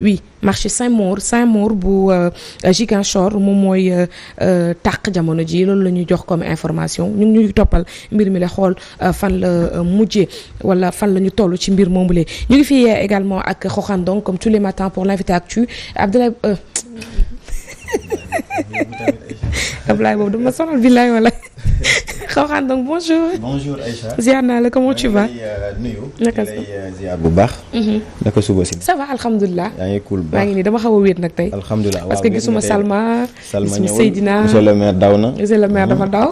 oui marché Saint-Maur bu Ziguinchor moom mooy tàq jamono ji loolu la ñuy jox comme information ñu ngi ñuy toppal mbir mi la xool fan la mujjee wala fan la ñu toll ci mbir moomu ñu ngi fi également ak Xoxan donc comme tous les matins pour l'invité actu Abdoulaye Abdoulaye boobu dama sonal billaay wala Xoxan donc bonjour. Bonjour Aïcha. ziar naa la comment tu vas. nuyu. naka lay ziar bu baax. naka suba si. ça va alhamdulilah. yaa ngi cool bu baax maa ngi nii dama xaw a wéet nag tey. alhamdulilah parce que gisuma Salma. gisuma Seydina monsieur le maire daw na. monsieur le maire dafa daw.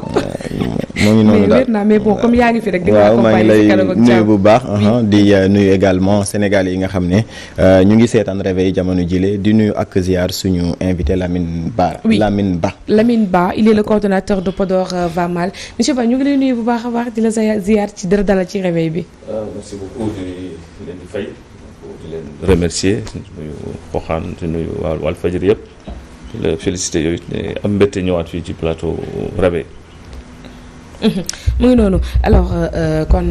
moo ngi noonu daal wéet naa mais bon comme yaa ngi fi rek. waaw maa ngi lay nuyu bu baax. di nuyu également Sénégalais yi nga xam ne ñu ngi seetaan réveil jamono jile di nuyu ak ziar suñu invité Lamine Ba. oui Lamine Ba. Lamine Ba il est le coordonnateur de Podor va mal monsieur Ba ñu ngi lay nuyu bu baax a baax di la ziar ci dara dala ci réveil bi. merci beaucoup di leen di fay di leen remercier di nuyu Xoxaan di nuyu waa Walfadjri yëpp di la féliciter yooyu am mbégte ñëwaat fii ci plateau réveil. mu ngi noonu alors kon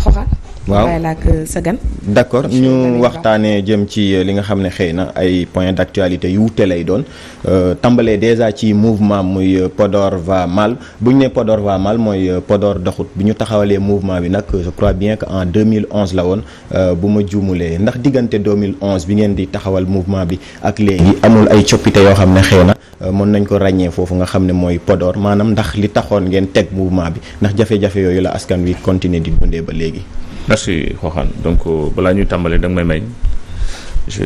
Xoxaan. waaw bàyyi la ak sa gan. d'accord ñu waxtaanee jëm ci li nga xam ne xëy na ay points d'actualité yu wuute lay doon tàmbalee déjà ci mouvement muy Podor va mal bu ñu nee Podor va mal mooy Podor doxut bi ñu taxawalee mouvement bi nag je crois bien que en 2011 la woon bu ma juumulee ndax diggante 2011 bi ngeen di taxawal mouvement bi ak léegi amul ay coppite yoo xam ne xëy na mën nañ ko ràññee foofu nga xam ne mooy Podor maanaam ndax li taxoon ngeen teg mouvement bi ndax jafe-jafe yooyu la askan wi continuer di dundee ba léegi. merci Xoxaan donc balaa ñuy tàmbalee da nga may je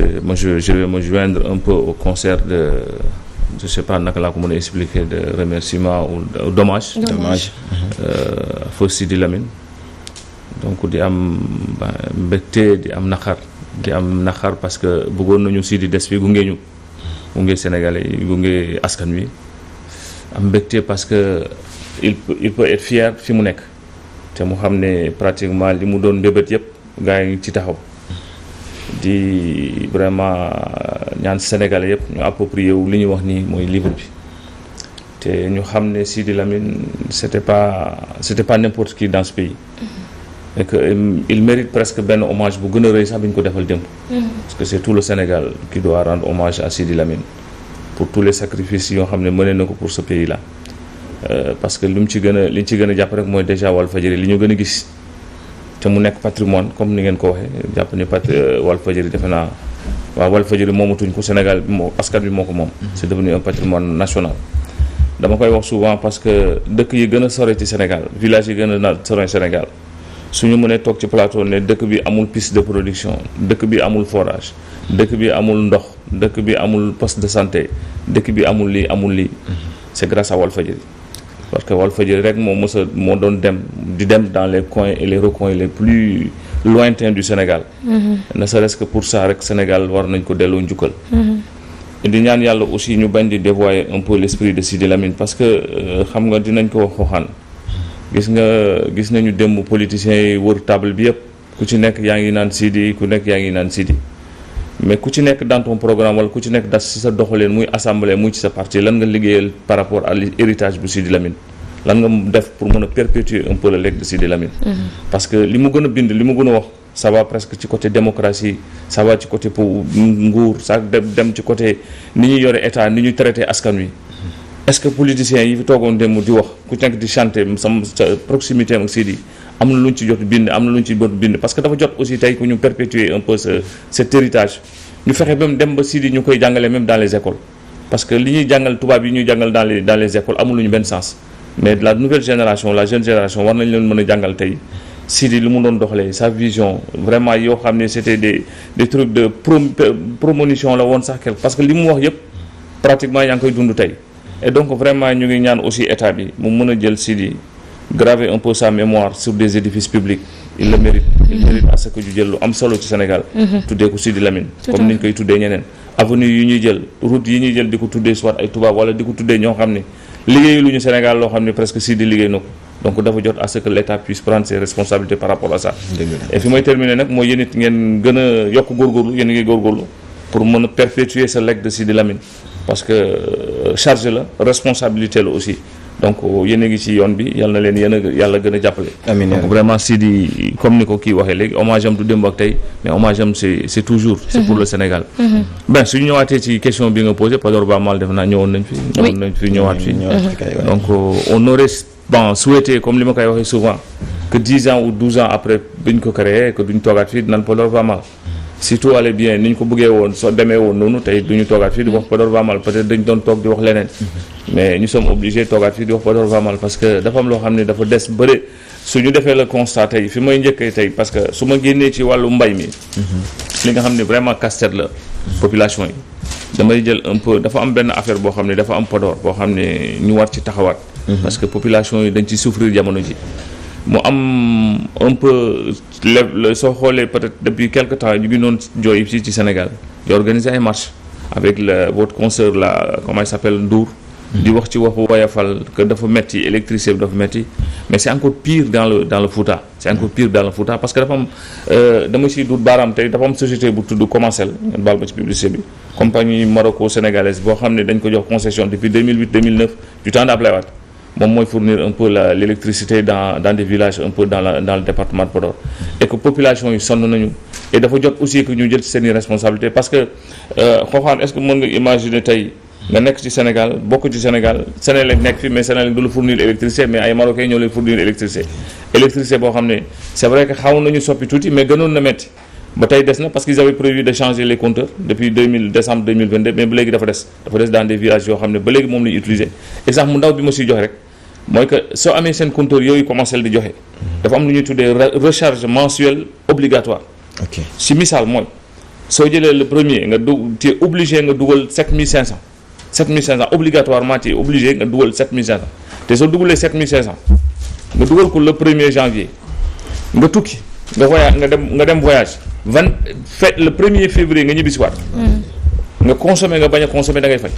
vais me joindre un peu au concert de je sais pas naka laa ko mën a expliquer de remerciement ou dommage feu Sidi Lamine donc di am mbégte di am naqar parce que bëggoon nañu Sidi des fi gunge Sénégalais yi gunge askan wi am mbégte parce que il peut être fier fi mu nekk te mu xam ne pratiquement li mu doon mbébét yëpp gaa yi ci taxaw di vraiment ñaan Sénégalais yëpp ñu approprié wu li ñuy wax nii mooy livre bi te ñu xam ne Sidi Lamine c'était pas n'importe qui dans ce pays et que il mérite presque benn hommage bu gën a rëy sax bi ñu ko defal démb parce que c'est tout le Sénégal qui doit rendre hommage à Sidi Lamine pour tous les sacrifices yoo xam ne mënee na ko pour ce pays là. Parce que li ñu ci gën a jàpp rek mooy déjà Walfadjri li ñu gën a gis te mu nekk patrimoine comme ni ngeen ko waxee jàpp ni Walfadjri defe naa waaw Walfadjri moomatuñ ko Sénégal bi askan bi moo ko moom. c'est devenu un patrimoine national. dama koy wax souvent parce que dëkk yi gën a sore ci Sénégal village yi gën a sore Sénégal suñu mënee toog ci plateau ne dëkk bi amul piste de production dëkk bi amul forage dëkk bi amul ndox dëkk bi amul poste de santé dëkk bi amul lii c'est grâce à Walfadjri. parce que Walfadjri rek moo doon dem dans les coins et les recoins les plus lointains du Sénégal. ne serait-ce que pour ça rek Sénégal war nañ ko delloo njukkal. di ñaan yàlla aussi ñu bañ di dévoyer un peu l'esprit de Sidi Lamine parce que xam nga dinañ ko wax Xoxaan gis nañu démb politiciens yi wër table bi yëpp ku ci nekk yaa ngi naan Sidi ku nekk yaa ngi naan Sidi mais ku ci nekk dans ton programme wala ku ci nekk das ci sa doxaleen muy assemblée muy ci sa parti lan nga liggéeyal par rapport à l'héritage bu Sidi Lamine lan nga def pour mën a perpétuer un peu le legs de Sidi Lamine parce que li mu gën a bind li mu gën a wax ça va presque ci côté démocratie ça va ci côté pour nguur ça dem ci côté ni ñuy yore état ni ñuy traité askan wi est-ce que politiciens yi fi toogoon dem di wax ku nekk di chanter sa proximité ak Sidi am na lu ñu ci jot bind am na lu ñu ci jot bind parce que dafa jot aussi tey ku ñu perpétuer un peu cet héritage ñu fexe ba mu dem ba Sidi ñu koy jàngale même dans les écoles parce que li ñuy jàngal tubaab yi ñuy jàngal dans les écoles amul lu ñu benn sens mais la nouvelle génération la jeune génération war nañ leen mën a jàngal tey Sidi lu mu doon doxalee sa vision vraiment yoo xam ne c'était des trucs de promotion la woon sax quelque parce que li mu wax yëpp pratiquement yaa ngi koy dund tey et donc vraiment ñu ngi ñaan aussi état bi mu mën a jël Sidi graver un peu sa mémoire sur des édifices publics il le mérite à ce que ñu jël lu am solo ci Sénégal tuddee ko Sidi Lamine comme ni ñu koy tuddee ñeneen avenue yi ñuy jël route yi ñuy jël di ko tuddee soit ay tubaab wala di ko tuddee ñoo xam ne liggéeyu lu ñu Sénégal loo xam ne presque Sidi liggéey na ko donc dafa jot à ce que l'État puisse prendre ses responsabilités par rapport à ça et fi may terminer nag mooy yéen it ngeen gën a yokk góorgóorlu yéen ngi góorgóorlu pour mën a perpétuer ce legs de Sidi Lamine parce que charge la responsabilité la aussi donc yéen a ngi ci yoon bi yal na leen yàlla gën a jàppale. amiin donc vraiment Sidi comme ni ko kii waxee léegi hommage am du démb ak tey mais hommage am c'est toujours. c'est pour le Sénégal. ben suñu ñëwaatee ci question bi nga posé Podor ba mal def naa ñëwoon nañ fi. ñëwaat fi. donc on aurait souhaité comme li ma koy waxee souvent que 10 ans ou 12 ans après bi ñu ko créé que duñ toogaat fii naan Podor ba mal. si tout allait bien ni ñu ko bëggee woon soo demee woon noonu tey du ñu toogaat fii di wax Podor va mal peut-être dañ doon toog di wax leneen mais ñu sommes obligés toogaat fii di wax Podor va mal parce que dafa am loo xam ne dafa des bëre su ñu defee le constat tey fi may njëkkee tey parce que su ma génnee ci wàllu mbay mi li nga xam ne vraiment casse-tête la population yi damay jël un peu dafa am benn affaire boo xam ne dafa am Podor boo xam ne ñu war ci taxawaat parce que population yi dañ ci souffrir jamono ji mu am un peu soo xoolee peut-être depuis quelque temps ñu ngi doon jooy fii ci Sénégal di organiser ay marches avec votre consoeur là comment il s'appelle Ndour di wax ci waxu woyafal que dafa metti électricité bi dafa metti mais c'est encore pire dans le Fouta c'est encore pire dans le Fouta parce que dafa am dama ciy dut baaraam tey dafa am société bu tudd Comacel ngeen baal ma ci publicité bi compagnie maroco-sénégalaise boo xam ne dañ ko jox concession depuis 2008 2009 du temps d'Abdoulaye Wade moom mooy fournir un peu l'électricité dans des villages un peu dans le département de Podor et que population yi sonn nañu et dafa jot aussi que ñu jël ci seen i responsabilité parce que xooxaan est-ce que mën nga imaginer tey nga nekk ci Sénégal bokk ci Sénégal Sénélec nekk fi mais Sénélec du la fournir électricité mais ay Marocains ñoo lay fournir électricité boo xam ne c'est vrai que xaw nañu soppi tuuti mais gënoon na metti ba tey des na parce qu'ils avaient prévu de changer les compteurs depuis décembre 2022 mais ba léegi dafa des dans des villages yoo xam ne ba léegi moom la ñu utiliser exemple mu ndaw bi ma siy joxe rek mooy que soo amee seen compteur yooyu commencé di joxe dafa am lu ñuy tuddee recharge mensuelle obligatoire. ok si misaal mooy soo jëlee le premier nga tu es obligé nga dugal 7500 obligatoirement tu es obligé nga dugal 7500 te soo dugalee 7500 nga dugal ko le 1er janvier nga tukki nga voyage nga dem voyage le 1er février nga ñibbisi waat nga consommer nga bañ a consommer da ngay fay.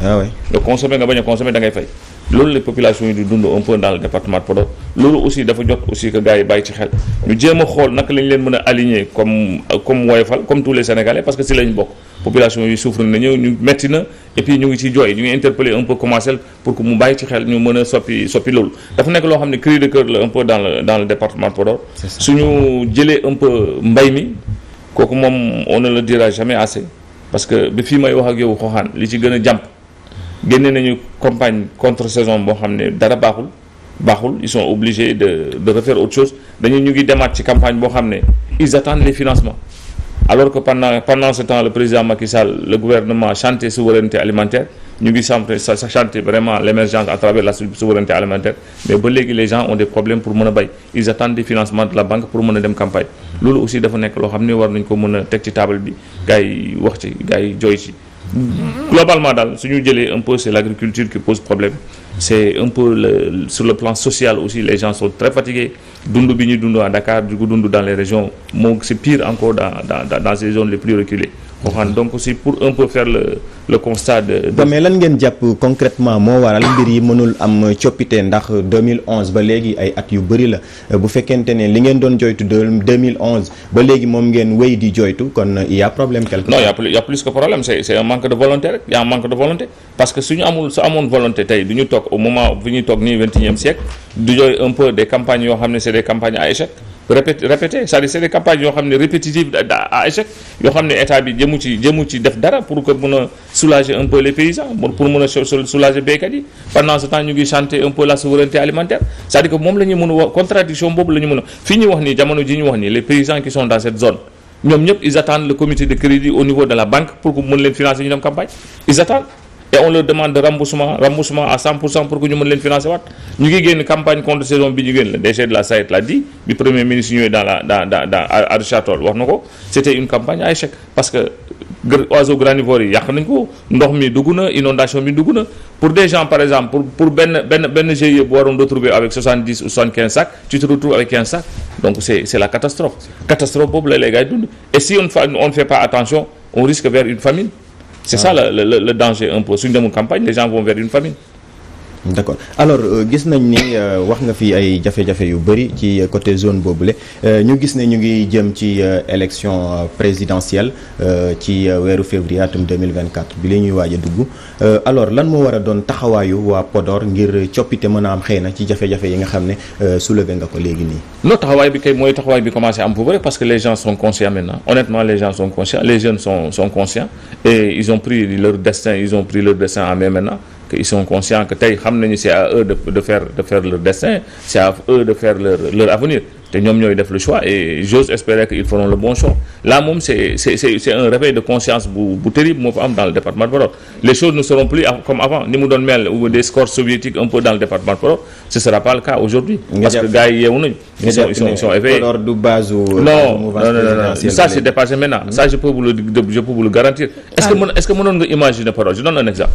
ah oui nga consommer nga bañ a consommer da ngay fay. loolu la population yi di dund un peu dans le département de Podor loolu aussi dafa jot aussi que gars yi bàyyi ci xel ñu jéem a xool naka lañ leen mën a aligner comme woyofal comme tous les Sénégalais parce que si lañ bokk population yi souffre nañu ñu metti na et puis ñu ngi ciy jooy ñu ngi interpeller un peu Comacel pour que mu bàyyi ci xel ñu mën a soppi loolu dafa nekk loo xam ne cri de cœur la un peu dans le département de Podor suñu jëlee un peu mbay mi kooku moom on ne le dira jamais assez parce que ba fii may wax ak yow xooxaan li ci gën a jàmp génne nañu campagne contre saison boo xam ne dara baaxul ils sont obligés de refaire autre chose ñu ngi demaat ci campagne boo xam ne ils attendent les financements alors que pendant ce temps le président Macky Sall le gouvernement chantait souveraineté alimentaire ñu ngi chanter vraiment l'émergence à travers la souveraineté alimentaire mais ba léegi les gens ont des problèmes pour mën a bay ils attendent des financements de la banque pour mën a dem campagne loolu aussi dafa nekk loo xam ne war nañ ko mën a teg ci table bi gars yi wax ci gars yi jooy ci globalement daal su ñu jëlee un peu c'est l'agriculture qui pose problème c'est un peu sur le plan social aussi les gens sont très fatigués dund bi ñuy dund à Dakar du ko dund dans les régions moo c'est pire encore dans ces zones les plus reculées donc aussi pour un peu faire le constat de mais lan ngeen jàpp concrètement moo waral mbir yi mënul am coppite ndax 2011 ba léegi ay at yu bëri la bu fekkente ne li ngeen doon joytu 2011 ba léegi moom ngeen wéy di joytu kon il y a problème quelque part. non il y a plus que problème c'est un manque de volonté rek il y a un manque de volonté parce que su amoon volonté tey du ñu toog au moment bu ñuy toog nii 21e siècle du jooy un peu des campagnes yoo xam ne c'est des campagnes à échec répété c'est-à-dire c'est des campagnes yoo xam ne répétitives à échec yoo xam ne état bi jëmu ci def dara pour que mën a soulager un peu les paysans pour mën a soulager béykat yi pendant ce temps ñu ngi chanter un peu la souveraineté alimentaire c'est-à-dire que moom la ñu mën a wax contradiction boobu la ñu mën a fii ñu wax nii jamono ji ñu wax nii les paysans qui sont dans cette zone ñoom ñëpp ils attendent le comité de crédit au niveau de la banque pour que mën leen financer ñu dem campagne ils attendent et on leur demande de remboursement à 100% pour que ñu mën leen financer waat ñu ngi génn campagne contre saison bi ñu génn le DG de la SAED l'a dit bi premier ministre ñëwee dans à Richard Toll wax na ko c'était une campagne à échec parce que oiseaux granivores yi yàq nañ ko ndox mi dugg na inondation bi dugg na pour des gens par exemple pour benn GIE bu waroon retrouver avec 70 ou 75 sacs tu te retrouves avec 15 sacs donc c'est la catastrophe boobu la les gars dund et si on ne fait pas attention on risque vers une famine. C'est ça le danger un peu suñu demul campagne les gens vont vers une famine. d'accord alors gis nañ ni wax nga fi ay jafe-jafe yu bëri ci côté zone boobule ñu gis ne ñu ngi jëm ci élection présidentielle ci weeru février atum 2024 bi la ñuy waaj a dugg alors lan moo war a doon taxawaayu waa Podor ngir coppite mën a am xëy na ci jafe-jafe yi nga xam ne soulevé nga ko léegi nii. non taxawaay bi kay mooy taxawaay bi commencé am foofu rek parce que les gens sont conscients maintenant honnêtement les gens sont conscients les jeunes sont conscients et ils ont pris leur destin en main maintenant. Ils sont conscients que tey xam nañu c'est à eux de faire leur destin, c'est à eux de faire leur avenir. te ñoom ñooy def le choix et j'ose espérer qu'ils feront le bon choix. Là moom c'est un réveil de conscience bu terrible moo fa am dans le département de Podor. Les choses ne seront plus comme avant ni mu doon mel ou des scores soviétiques un peu dans le département de Podor, ce sera pas le cas aujourd'hui. Parce que gars yi yeewu nañu. Ils sont éveillés. Podor du base non, ça c'est dépassé maintenant. Ça je peux vous le garantir. Est-ce que mënoon nga imaginer Podor? Je donne un exemple.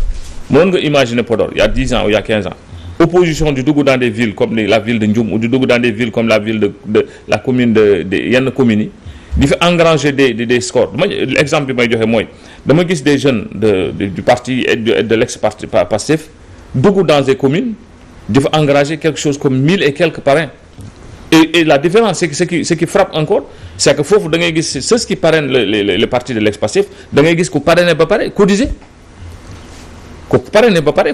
Mënoon nga imaginer Podor il y a 10 ans ou il y a 15 ans. Opposition du dugg dans des villes comme la ville de Ndioum ou du dugg dans des villes comme la ville de la commune de yenn communes yi di fi engranger des scores. L'exemple bi may joxe mooy dama gis des jeunes du parti et de l'ex-parti Pastef dugg dans des communes di fa engranger quelque chose comme 1000 et quelques parrains. Et la différence c'est que ce qui frappe encore c'est que foofu da ngay gis ceux qui parrainent le parti de l'ex-Pastef da ngay gis ku parrainé ba pare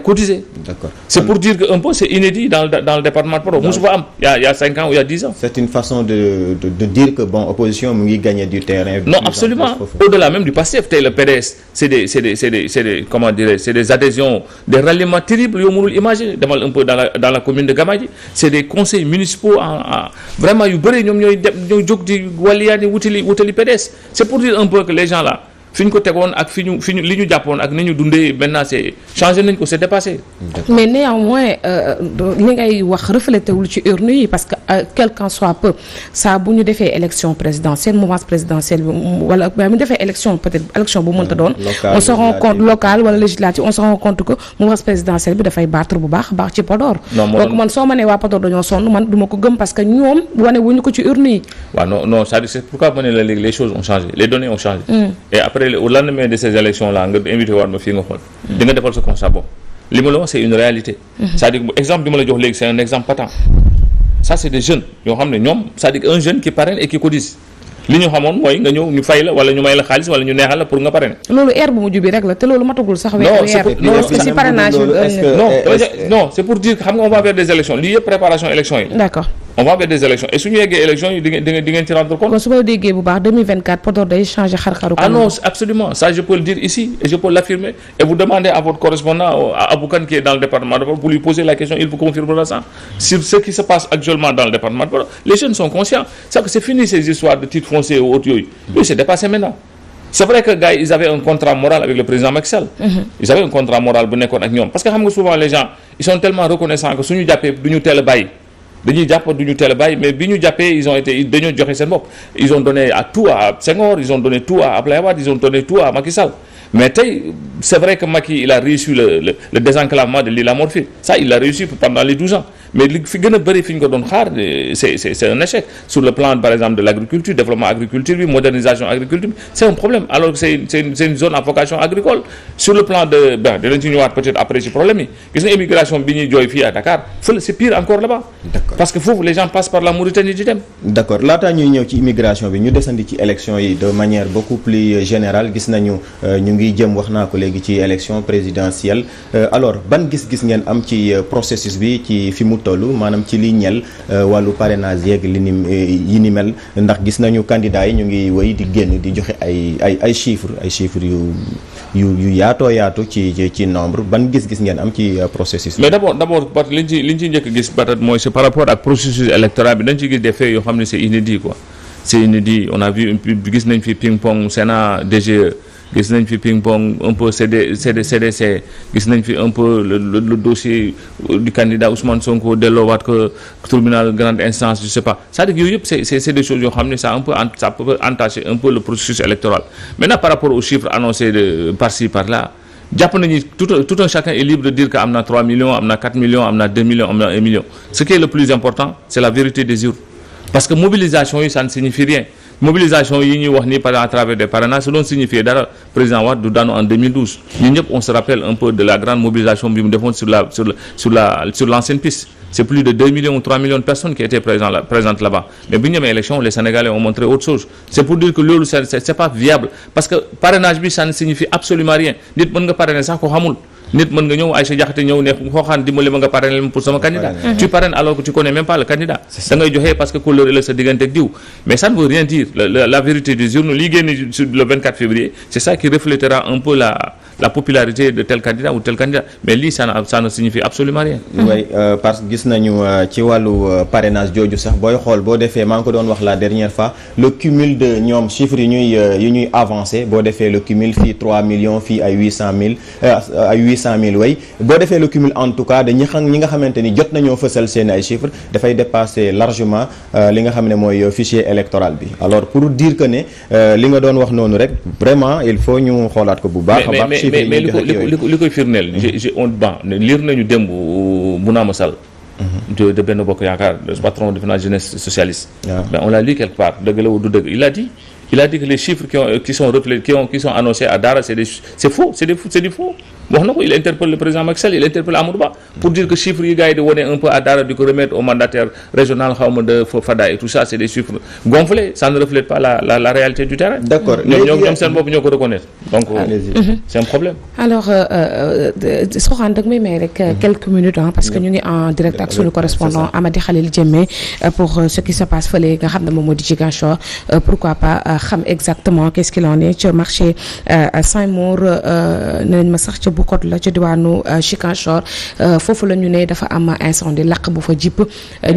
cotiser. D'accord. C'est pour dire que un peu c'est inédit dans le département de Podor. Musu fa am il y a 5 ans ou il y a 10 ans. C'est une façon de dire que bon opposition mu ngi gagner du terrain. Non, absolument. Au-delà même du PASTEF, tey le PDS c'est des comment dirais c'est des adhésions, des ralliements terribles yoo mënul imaginer demal un peu dans la commune de Gamadji. C'est des conseils municipaux vraiment yu bëri ñoom ñooy jóg di waliyaani wutali PDS. C'est pour dire un peu que les gens là fi ñu ko tegoon ak fi ñu li ñu jàppoon ak ni ñu dundee maintenant c'est changé nañ ko c'est dépassé. mais néanmoins li ngay wax reflété wul ci urne yi parce que quel qu'en soit peu ça bu ñu defee élection présidentielle mouvance présidentielle wala mu defee élection peut-être élection bu mënta doon. on se rend compte local wala législative on se rend compte que mouvance présidentielle bi dafay battre bu baax a baax ci Podor. donc man soo ma nee waa Podor dañoo sonn man du ma ko gëm parce que ñoom wane wuñu ko ci urne yi. waaw non c'est pourquoi ma ne la léegi les choses ont changé les données ont changé. Et après au lendemain de ces élections là nga invité war ma fii nga xool di nga defal sa constat bon li ma la wax c'est une réalité c'est-à-dire exemple bi ma la jox léegi c'est un exemple patent ça c'est des jeunes yoo xam ne ñoom c'est-à-dire un jeune qui parraine et qui cotise li ñu xamoon mooy nga ñëw ñu fay la wala ñu may la xaalis wala ñu neexal la pour nga parrainer. loolu air bu mujj bi rek la te loolu matagul sax. non c'est pour dire que xam nga on va vers des élections lii yëpp préparation élections yi. D'accord. On va vers des élections et suñu yeggee élections yi di ngeen ci rendre compte. kon su ma la déggee bu baax 2024 Podor day changer xar-xaru. Ah non absolument ça je peux le dire ici et je peux l'affirmer et vous demandez à votre correspondant à Aboukan qui est dans le département de Podor pour lui poser la question il vous confirmera ça sur ce qui se passe actuellement dans le département de Podor. Les jeunes sont conscients c'est que c'est fini ces histoires de titres fonciers ou autres yooyu. Oui c'est dépassé maintenant. C'est vrai que gars ils avaient un contrat moral avec le président Macky Sall. Ils avaient un contrat moral bu nekkoon ak ñoom parce que xam nga souvent les gens ils sont tellement reconnaissants que suñu jàppee duñu teel a bàyyi. dañuy jàpp duñu teel a bàyyi mais bi ñu jàppee dañoo joxe seen bopp ils ont donné tout à Senghor ils ont donné tout à Abdoulaye Wade ils ont donné tout à Macky Sall mais tey c'est vrai que Macky il a réussi le désenclavement de l'île à Morphée ça il l'a réussi pendant les 12 ans mais li fi gën a bëri fi ñu ko doon xaar c'est un échec sur le plan par exemple de l'agriculture développement agriculture bi modernisation agriculture bi c'est un problème alors que c'est une zone à vocation agricole sur le plan de dinañ ci ñëwaat peut-être après ci problème yi gis nga immigration bi ñuy jooy fii à Dakar fële c'est pire encore là-bas. D'accord. Parce que foofu les gens passent par la Mauritanie di dem. D'accord laataa ñuy ñëw ci immigration bi ñu desandi ci élection yi de manière beaucoup plus générale gis nañu ñu ngi jëm wax naa ko léegi ci élection présidentielle alors ban gis-gis ngeen am ci processus bi ci fi mu toll maanaam ci li ñel wàllu parrainage yeeg yi ni mel ndax gis nañu candidats yi ñu ngi wéy di génn di joxe ay chiffres yu yaatu ci nombre ban gis-gis ngeen am ci processus. Mais d'abord parce que liñ ci njëkk gis peut-être mooy c'est par rapport ak processus électoral bi dañ ci gis des faits yoo xam ne c'est inédit quoi c'est inédit on a vu gis nañ fi ping-pong Sénat DGE gis nañ fi ping-pong un peu CDC gis nañ fi un peu le dossier du candidat Ousmane Sonko delloowaat que tribunal grande instance je sais pas c'est-à-dire que yooyu yëpp c'est des choses yoo xam ne ça peut entacher un peu le processus électoral maintenant par rapport aux chiffres annoncés de par-ci par-là jàpp nañu tout un chacun est libre de dire que am na 3 millions am na 4 millions am na 2 millions am na 1 million ce qui est le plus important c'est la vérité des urnes parce que mobilisation yi ça ne signifie rien mobilisation yi ñuy wax ni à travers des parrainages su doon signifier dara président Wade du daanu en 2012 ñun ñëpp on se rappelle un peu de la grande mobilisation bi mu defoon sur l'ancienne piste. C'est plus de 2 millions ou 3 millions de personnes qui étaient présentes là-bas. Mais bi ñu demee élection, les Sénégalais ont montré autre chose. C'est pour dire que loolu c'est pas viable parce que parrainage bi ça ne signifie absolument rien. Nit mën nga parrainer sax ko xamul. Nit mën nga ñëw Aïcha Diakhaté ñëw ne xooxaan dimbali ma nga parrainer pour sama candidat. Tu parraines alors que tu connais même pas le candidat. Da ngay joxe parce que couleur la sa diggante ak diw. Mais ça ne veut rien dire. La vérité du jour li génn sur le 24 février, c'est ça qui reflétera un peu la popularité de tel candidat ou tel candidat. Mais lii ça ne signifie absolument rien. Oui, parce que gis nañu ci wàllu parrainage jooju sax booy xool boo defee maa ngi ko doon wax la dernière fois le cumul de ñoom chiffres yi ñuy avancé boo defee le cumul fii 3 millions fii ay 800 000 way boo defee le cumul en tout cas de ñi nga xamante ni jot nañoo fësal seen ay chiffres dafay dépasser largement li nga xam ne mooy fichier électoral bi alors pour dire que ne li nga doon wax noonu rek vraiment il faut ñu xoolaat ko bu baax a baax. mais li koy firndeel on lire nañu démb Bounama Sall de Benno Bokk Yaakaar le patron de la jeunesse socialiste mais on l'a lu quelque part dëgg la du dëgg il a dit que les chiffres qui sont annoncés à Dara c'est faux c'est du faux wax na ko il interpelle le président Macky Sall il interpelle Amadou Ba pour dire que chiffres yi gars yi di wone un peu à Dara di ko remettre au mandataire régional xawma de Fada et tout ça c'est des chiffres gonflés ça ne reflète pas la réalité du terrain. D'accord ñoom seen bopp ñoo ko reconnaître donc c'est un problème. Alors Sokhane dag may may rek quelques minutes parce que ñu ngi en direct ak sunu correspondant Amady Khalil Diémé pour ce qui se passe fële nga xam ne moom moo di Ziguinchor pourquoi pas xam exactement qu'est-ce qu'il en est ci marché Saint-Maur ne nañ ma sax ca Bukot la ca diwaanu Ziguinchor foofu la ñu ne dafa am incendie lakk bu fa jipp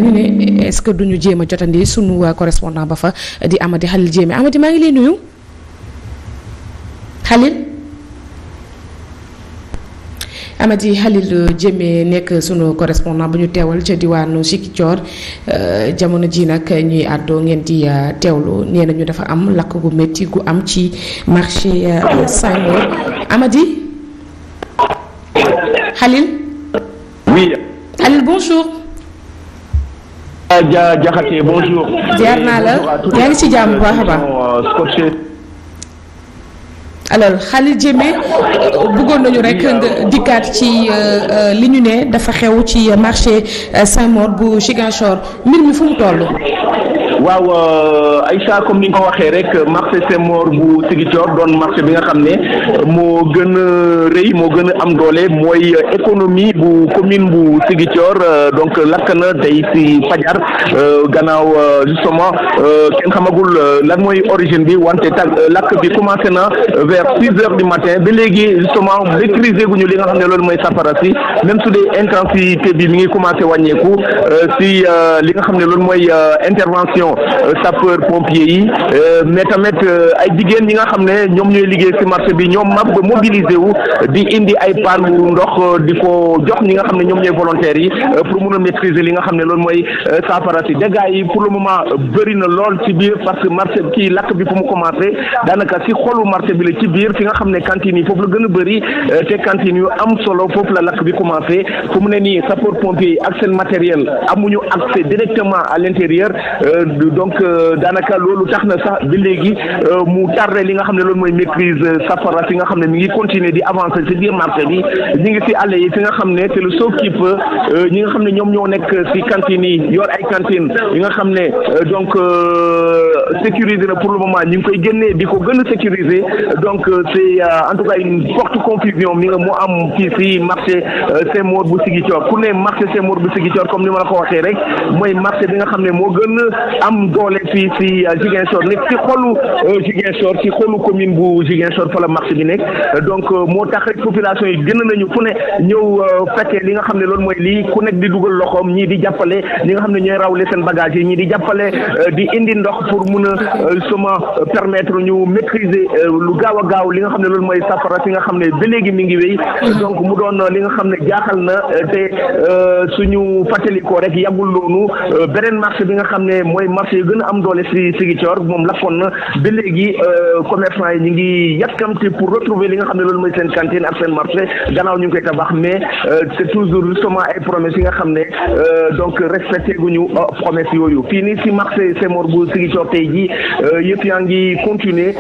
ñu ne est-ce que duñu jéem a jotandi sunu correspondant ba fa di Amady Khalil Diémé Amady maa ngi lay nuyu Amady Khalil Diémé nekk sunu correspondant bu ñu teewal ca diwaanu Ziguinchor jamono ji nag ñuy àddoo ngeen di teewlu nee nañu dafa am lakk gu métti gu am ci marché Saint-Maur Amady Khalil. Oui. Khalil bonjour. Diakhaté bonjour. jaar naa la yaa ngi ci jàmm bu baax a baax. alors Khalil Diémé bëggoon nañu rek nga dikkaat ci li ñu ne dafa xew ci marché Saint-Maur bu Ziguinchor mbir mi fu mu toll. waaw Aïcha comme ni nga ko waxee rek marché Saint-Maur bu Ziguinchor doon marché bi nga xam ne moo gën a rëy moo gën a am doole mooy économie bu commune bu Ziguinchor donc lakk na tey ci fajar gannaaw justement kenn xamagul lan mooy origine bi wante lakk bi commencé na vers 6 heures du matin ba léegi justement maîtriser guñu li nga xam ne loolu mooy safara si même su dee intensité bi mi ngi commencé wàññeeku si li nga xam ne loolu mooy intervention sapeur pompier yi mais tamit ay jigéen ñi nga xam ne ñoom ñooy liggéey ci marché bi ñoom mab mobiliser wu di indi ay panne ndox di ko jox ñi nga xam ne ñoom ñooy volontaires yi pour mun a maîtriser li nga xam ne loolu mooy safara si dégâts yi pour le moment bëri na lool ci biir parce que marché kii lakk bi fu mu commencé daanaka ci xolu marché bi la ci biir fi nga xam ne cantine yi foofu la gën a bëri te cantine yu am solo foofu la lakk bi commencé fu mu ne nii sapeur pompier yi ak seen matériel amuñu accès directement à l'intérieur donc daanaka loolu tax na sax bi léegi mu tardé li nga xam ne loolu mooy maîtrise safara fi nga xam ne mi ngi continuer di avancer ci biir marché bi ñi ngi ci àll yi fi nga xam ne c'est le sauf qui peut ñi nga xam ne ñoom ñoo nekk ci cantine yi yor ay cantine yi nga xam ne donc sécuriser na pour le moment ñi ngi koy génnee di ko gën a sécuriser donc c'est en tout cas une forte confusion mi nga moo am fii ci marché Saint-Maur bu Ziguinchor ku ne marché Saint-Maur bu Ziguinchor comme ni ma la ko waxee rek mooy marché bi nga xam ne moo gën a am doole fii ci Ziguinchor nekk ci xolu Ziguinchor ci xolu commune bu Ziguinchor fa la marché bi nekk donc moo tax rek population yi gën nañu fu ne ñëw fekkee li nga xam ne loolu mooy lii ku nekk di dugal loxoom ñii di jàppale ñi nga xam ne ñooy rawle seen bagage yi ñii di jàppale di indi ndox pour mun a justement permettre ñu maîtriser lu gaaw a gaaw li nga xam ne loolu mooy safara si nga xam ne ba léegi mi ngi wéy donc mu doon li nga xam ne jaaxal na te suñu fàttalikoo rek yàggul loonu beneen marché bi nga xam ne mooy marché yu gën a am doole si Ziguinchor moom lakkoon na ba léegi commerçant yi ñu ngi yàkkamti pour retrouver li nga xam ne loolu mooy seen cantine ak seen marché gannaaw ñu ngi koy tabax mais c'est toujours justement ay promesses yi nga xam ne donc respecté guñu promesses yooyu fii nii si marché Semor bu Ziguinchor tey jii yëpp yaa ngi continuer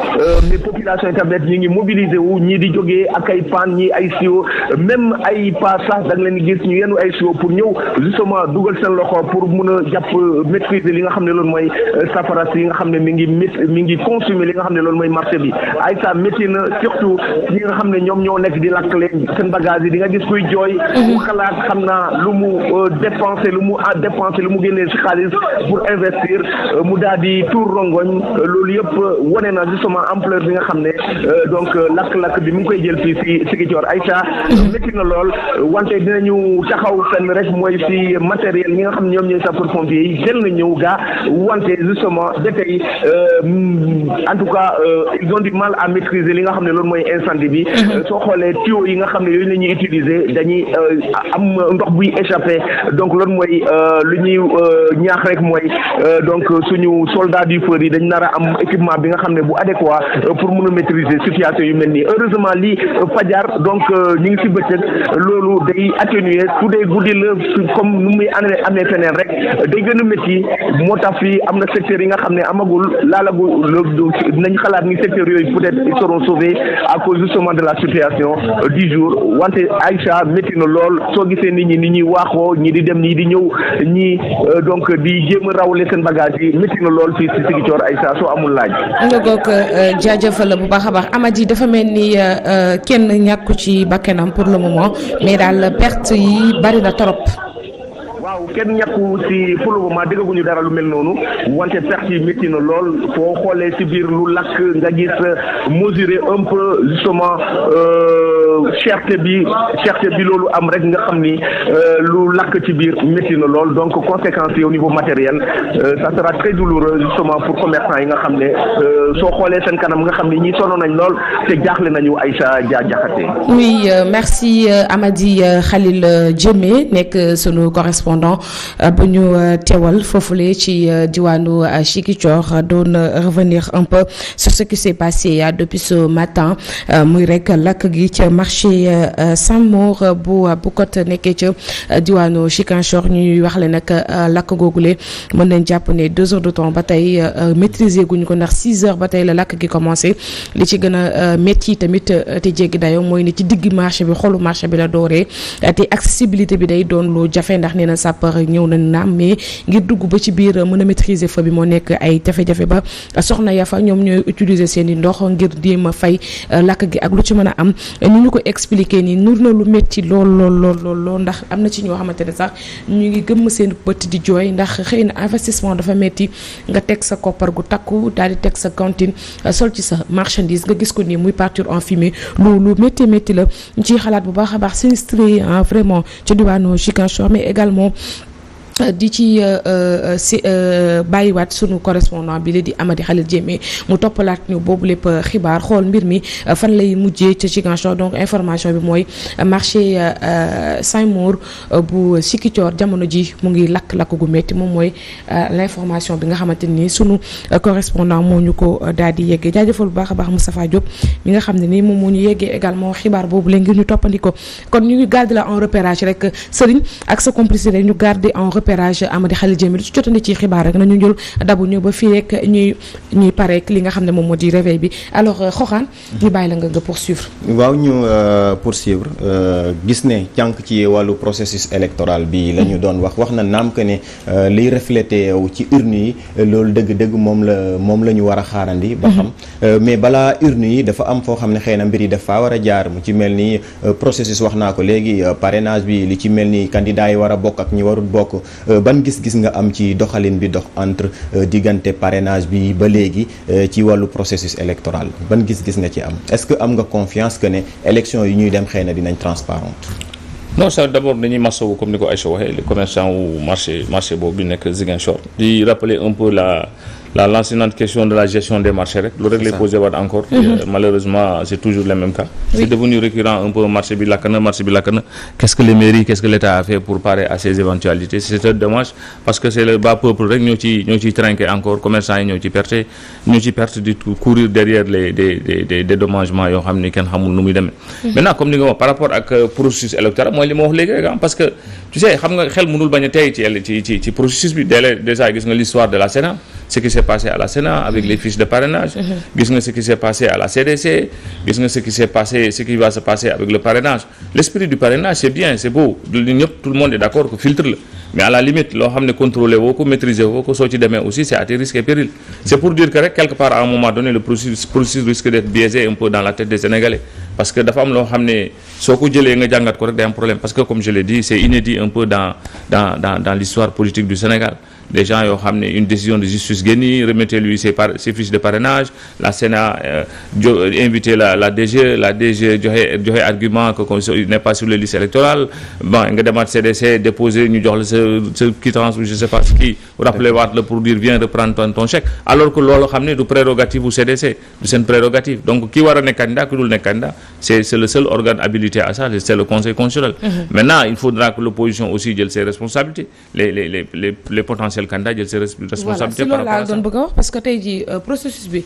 mais population yi tamit ñu ngi mobiliser wu ñii di jógee ak ay paan ñii ay siwo même ay pas sax da nga leen gis ñu yenu ay siwo pour ñëw justement dugal seen loxo pour mun a jàpp maîtriser li nga xam ne loolu mooy safara si nga xam ne mi ngi consumer li nga xam ne loolu mooy marché bi ay sa métti na surtout ñi nga xam ne ñoom ñoo nekk di lakkle seen bagage yi di nga gis kuy jooy mu xalaat xam naa lu mu dépenser lu mu génnee si xaalis pour investir mu daal di tuur rongoñ loolu yëpp wane na justement ampleur bi nga xam ne donc lakk-lakk bi mu ngi koy jël fii si Ziguinchor Aïcha métti na lool wante dinañu taxaw fenn rek mooy si matériel ñi nga xam ne ñoom ñooy sapeur pompier yi jël na ñëw gaa wante justement ba tey en tout cas ils ont du mal à maîtriser li nga xam ne loolu mooy incendie bi soo xoolee tuyaux yi nga xam ne yooyu la ñuy utiliser dañuy am ndox buy échappé donc loolu mooy lu ñuy ñaax rek mooy donc suñu soldat du feu yi dañ nar a am équipement bi nga xam ne bu adéquat pour mun a maîtriser situation yu mel nii heureusement lii fajar donc ñu ngi si bëccëg loolu day atténuer su dee guddi la comme nu muy amee feneen rek day gën a métti moo tax fii am na secteur yi nga xam ne amagul laalagul nañ xalaat ni secteur yooyu peut-être ils seront sauvés à cause justement de la situation du jour wante Aïcha métti na lool soo gisee nit ñi ni ñuy waaxoo ñi di dem ñi di ñëw ñi donc di jéem a rawale seen bagage yi métti na lool fii si Ziguinchor Aïcha soo amul laaj. nga goog jaajëfal la bu baax a baax Amady dafa mel ni kenn ñàkku ci bakkanam pour le moment mais daal perte yi bari na trop. waaw kenn ñàkku si pour le moment déggaguñu dara lu mel noonu wante perte yi métti na lool foo xoolee si biir lu lakk nga gis mesurer un peu justement cherté bi loolu am rek nga xam ni lu lakk ci biir métti na lool donc conséquences yi au niveau matériel ça sera très douloureux justement pour commerçants yi nga xam ne soo xoolee seen kanam nga xam ni ñi sonn nañ lool te jaaxle nañu Aïcha Diakhaté. oui merci Amady Khalil Diémé nekk sunu correspondant bu ñu teewal foofule ci diwaanu Ziguinchor doon revenir un peu sur ce qui s'est passé depuis ce matin muy rek lakk gi ca marché Saint-Maur bu Bukot nekkee ca diwaanu Ziguinchor ñuy wax le nag lakk googule mën nañ jàpp ne 2 heures de temps ba tey maîtriser guñu ko ndax 6 heures ba tey la lakk gi commencé li ci gën a métti tamit te jéggi dayo mooy ne ci digg marché bi xolu marché bi la dooree te accessibilité bi day doon lu jafe ndax nee na sapeur ñëw nañ naam mais ngir dugg ba ci biir mën a maîtriser fa bi moo nekk ay jafe-jafe ba soxna ya fa ñoom ñooy utiliser seen i ndox ngir jéem a fay lakk gi ak lu ci mën a am ni ñu ko expliquer nii nur na lu métti lool ndax am na ci ñoo xamante ne sax ñu ngi gëmm seen bët di jooy ndax xëy na investissement dafa métti nga teg sa koppar gu takku daal di teg sa cantine sol ci sa marchandise nga gis ko nii muy partir en fumée lu métti la ñu ciy xalaat bu baax a baax sinistré vraiment ci diwaanu Ziguinchor mais également di ci bàyyiwaat sunu correspondant bi la di Amady Khalil Diémé mu toppalaat ñu boobu lépp xibaar xool mbir mi fan lay mujjee ca Ziguinchor donc information bi mooy marché Saint-Maur bu Ziguinchor jamono ji mu ngi lakk gu métti moom mooy l'information bi nga xamante ni sunu correspondant moo ñu ko daal di yeggee jaajëfal bu baax a baax Moustapha Diop mi nga xam ne ni moom moo ñu yeggee également xibaar boobu la ngir ñu toppandiko kon ñu ngi garder la en repérage rek Serigne ak sa complicité ñu garder en repérage Amady Khalil Diémé lu ci jotandi ci xibaar rek nañu jël dabu ñu ba fii rek ñuy pare li nga xam ne moom moo di réveil bi alors Xoxaan ñu bàyyi la nga poursuivre. waaw ñu poursuivre gis ne jànk ci wàllu processus électoral bi la ñu doon wax na naam que ne liy reflété wu ci urne yi loolu dëgg-dëgg moom la ñu war a xaarandi. ba xam mais balaa urne yi dafa am foo xam ne xëy na mbir yi dafa war a jaar mu ci mel ni processus wax naa ko léegi parrainage bi li ci mel ni candidat yi war a bokk ak ñi warul bokk. ban gis-gis nga am ci doxalin bi dox entre diggante parrainage bi ba léegi ci wàllu processus électoral ban gis-gis nga ci am est-ce que am nga confiance que ne élection yi ñuy dem xëy na dinañ transparente non ça d'abord dañuy masawu comme ni ko Aïcha waxee les commerçants wu marché boobu bi nekk Ziguinchor di rappeler un peu la la lancinante question de la gestion des marchés rek loolu rek lay posé waat encore malheureusement c'est toujours les mêmes cas c'est devenu récurrent un peu marché bi lakk na qu'est-ce que les mairies qu'est-ce que l'État a fait pour parer à ces éventualités c'est dommage parce que c'est le bas peuple rek ñoo ciy trinqué encore commerçants yi ñoo ci perte di courir derrière des dédommagements yoo xam ni kenn xamul nu muy demee maintenant comme ni nga wax par rapport ak processus électoral mooy li ma wax léegi rek parce que tu sais xam nga xel mënul bañ a tey ci processus bi déjà gis nga l'histoire de la Sénat ce qui s'est passé à la Sénat avec les fiches de parrainage gis nga ce qui s'est passé à la CDC gis nga ce qui va se passer avec le parrainage l'esprit du parrainage c'est bien c'est beau ñëpp tout le monde est d'accord que filtre la mais à la limite loo xam ne contrôler woo ko maîtriser woo ko soo ci demee aussi c'est à tes risques et périls c'est pour dire que rek quelque part à un moment donné le processus risque d'être biaisé un peu dans la tête des Sénégalais parce que dafa am loo xam ne soo ko jëlee nga jàngat ko rek day am problème parce que comme je l'ai dit c'est inédit un peu dans l'histoire politique du Sénégal des gens yoo xam ne une décision de justice génnie remettez-lui ses fiches de parrainage la Sénat invité la DG joxe argument que comme il n'est pas sur les listes électorales bon nga demaat CDC déposer ñu jox la sa quittance ou je sais pas ce qui rappelé waat la pour dire viens reprendre ton chèque alors que loolu xam ne du prérogative u CDC du seen prérogative donc ki war a nekk candidat ki dul nekk candidat c'est le seul organe habilité à ça c'est le Conseil constitutionnel maintenant il faudra que l'opposition aussi jël ses responsabilités les potentiels candidats jël ses responsabilités par rapport à ça. Voilà, si loolu laa doon bëgg a wax parce que tey jii processus bi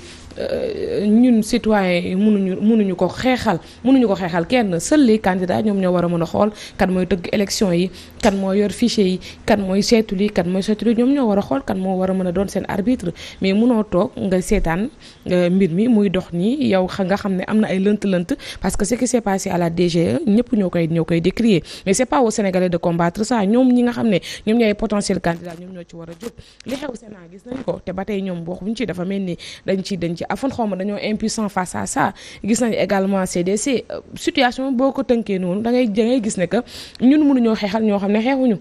ñun citoyens yi mënuñu ko xeexal kenn seuls les candidats ñoom ñoo war a mën a xool kan mooy tëgg élection yi kan moo yor fichier yi kan mooy seetu lii kan mooy seetu lii ñoom ñoo war a xool kan moo war a mën a doon seen arbitre mais mënoo toog nga seetaan mbir mi muy dox nii yow nga xam ne am na ay lënt-lënt parce que ce qui s'est passé à la DGE ñëpp ñoo koy décrier mais c'est pas aux Sénégalais de combattre ça ñoom ñi nga xam ne ñoom ñooy potentiel candidat ñoom ñoo ci war a jóg li xew Sénat gis nañ ko te ba tey ñoom waxuñ ci dafa mel ni dañ ci afan xaw ma dañoo impuissant face à ça gis nañ également CDC situation boo ko tënkee noonu da ngay gis ne que ñun mënuñoo xeexal ñoo xam ne xeexuñu.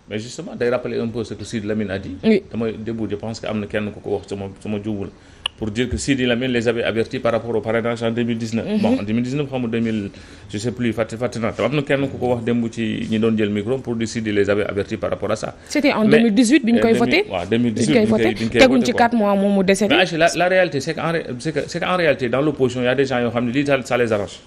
mais justement day rappeler un peu ce que Sidi Lamine a dit. oui damay début je pense que am na kenn ku ko wax sama juumul pour dire que Sidi Lamine les avait avertis par rapport au parrainage en 2019. Bon en 2019 xam nga 2000 je sais plus fàtte naa te am na kenn ku ko wax démb ci ñi doon jël micro pour dire Sidi les avait avertis par rapport à ça. c'était en 2018 bi ñu koy voté. waaw 2018 bi ñu koy voté teguñ ci 4 mois moom mu décédé. mais la réalité c'est qu'en réalité dans l'opposition il y a des gens yoo xam ne lii ça les arrange.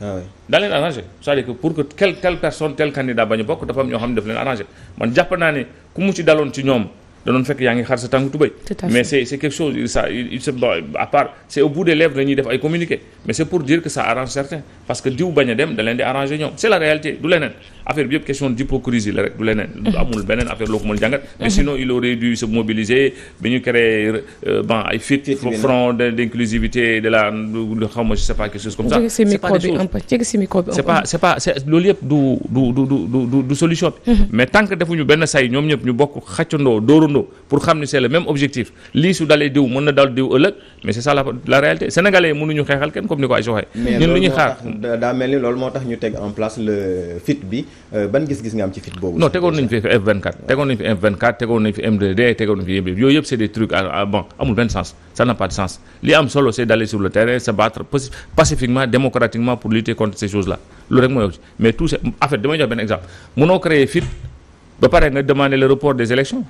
ah oui daa leen arrangé c'est-à-dire que pour que telle personne tel candidat bañ a bokk dafa am ñoo xam ne daf leen arrangé man jàpp naa ne ku mu ci daloon ci ñoom danoon fekk yaa ngi xar sa tànk tubéy mais c'est quelque chose ça à part c'est au bout des lèvres dañuy def ay communiqué mais c'est pour dire que ça arrange certains parce que diw bañ a dem da leen di arrangé ñoom c'est la réalité du leneen affaire bi yëpp question d'hypocrisie la rek du leneen amul beneen affaire loo ko mën jàngat mais sinon il aurait dû se mobiliser bi ñu créé ay front d'inclusivité de la xaw ma je sais pas quelque chose comme ça c'est pas loolu yëpp du solution bi mais tant que defuñu benn say ñoom ñëpp ñu bokk xaccandoo dóorandoo pour xam ni c'est le même objectif lii su dalee diw mën na dal diw ëllëg mais c'est ça la réalité sénégalais yi mënuñu xeexal kenn comme ni ko ay waxee ñun li ñuy xaar daa mel ni loolu moo tax ñu teg en place le FIT bi ban gis-gis nga am ci FIT boobu non tegoon nañu fi F24 tegoon nañu fi M2D tegoon nañu fi yëpp yooyu yëpp c'est des trucs bon amul benn sens ça n'a pas de sens li am solo c'est d'aller sur le terrain se battre pacifiquement démocratiquement pour lutter contre ces choses là loolu rek mooy wax mais tout c'est en fait damay jox benn exemple mënoo créer FIT ba pare nga demander le report des élections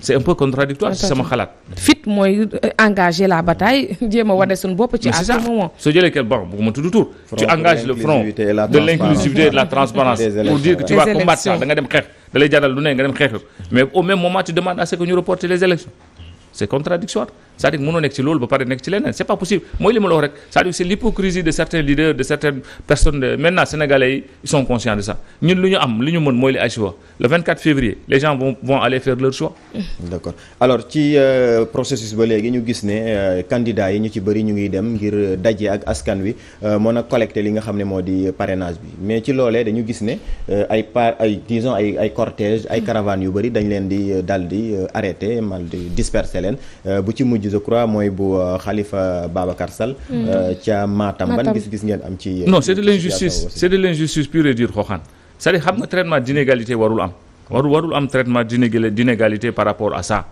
c'est un peu contradictoire ci sama xalaat. FIT mooy engager la bataille jéem a wane suñu bopp ci à ce moment. soo jëlee quel bon bëgguma tudd tur. tu engages le front de l'inclusivité et de la transparence pour dire que tu vas combattre ça da nga dem xeex da lay jaral lu ne nga dem xeex mais au même moment tu demandes à ce que ñu reporter les élections c'est contradictoire c'est-à-dire mënoo nekk ci loolu ba pare nekk ci leneen c'est pas possible mooy li ma la wax rek c'est-à-dire c'est l'hypocrisie de certains leaders de certaines personnes maintenant sénégalais yi ils sont conscients de ça ñun lu ñu am li ñu mën mooy li ay choix le 24 février les gens vont aller faire leur choix. d'accord alors ci processus ba léegi ñu gis ne candidats yi ñu ci bëri ñu ngi dem ngir daje ak askan wi mën a collecter li nga xam ne moo di parrainage bi mais ci loolee dañu gis ne disons ay cortège ay caravanes yu bëri dañ leen di dal di arrêter mal di disperser leen bu ci mujj je crois mooy bu Khalifa Babacar Sall ca Matam ban gis-gis ngeen am ci non c'est de l'injustice pure et dure xooxaan c'est-à-dire xam nga traitement d'inégalité warul am traitement d'inégalité par rapport à ça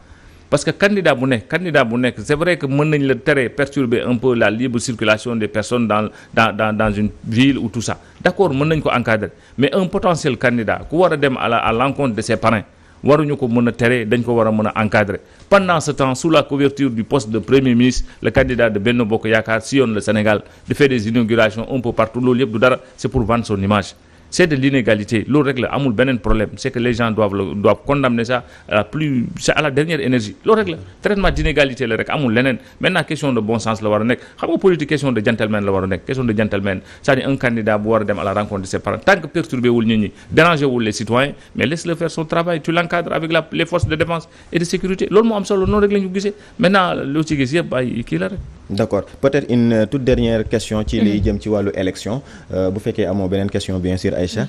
parce que candidat bu nekk c'est vrai que mën nañ la tere perturber un peu la libre circulation des personnes dans une ville ou tout ça d'accord mën nañ ko encadrer mais un potentiel candidat ku war a dem à l'encontre de ses parrains waruñu ko mën a tere dañ ko war a mën a encadrer. Pendant ce temps, sous la couverture du poste de premier ministre, le candidat de Benno Bokk Yaakaar sillonne le Sénégal, de faire des inaugurations un peu partout. Loolu yëpp du dara, c'est pour vendre son image. C'est de l'inégalité. Loolu rek la amul beneen problème. C'est que les gens doivent condamner ça à la dernière énergie. Loolu rek la traitement d'inégalité la rek amul leneen. Maintenant question de bon sens la war a nekk. Xam nga politique question de gentleman la war a nekk. Question de gentleman, c'est-à-dire un candidat bu war a dem à la rencontre de ses parents. Tant que perturbé wul nit ñi, dérangé wul les citoyens, mais laisse-le faire son travail. Tu l'encadres avec les forces de défense et de sécurité. Loolu moo am solo noonu rek la ñu gisee. Maintenant loo ci gis yëpp ay kii la rek. D'accord. Peut-être une toute dernière question ci liy jëm ci wàllu élection bu fekkee amoo beneen question bien sûr Aïcha.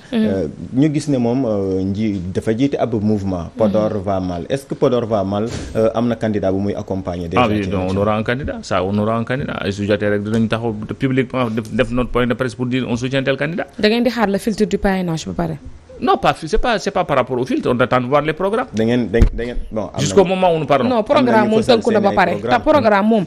ñu gis ne moom dafa jiite ab mouvement Podor va mal. Est-ce que Podor va mal am na candidat bu muy accompagner déjà? Ah oui, donc on aura un candidat. Ça, on aura un candidat. Ay su jotee rek dinañ taxaw publiquement def notre point de presse pour dire on soutient tel candidat. Da ngeen di xaar le filtre du parrainage ba pare. Non, c'est pas par rapport au filtre, on attend de voir les programmes. da ngeen bon. Jusqu'au moment où nous parlons. Non, programme moom tënku na ba pare. te programme moom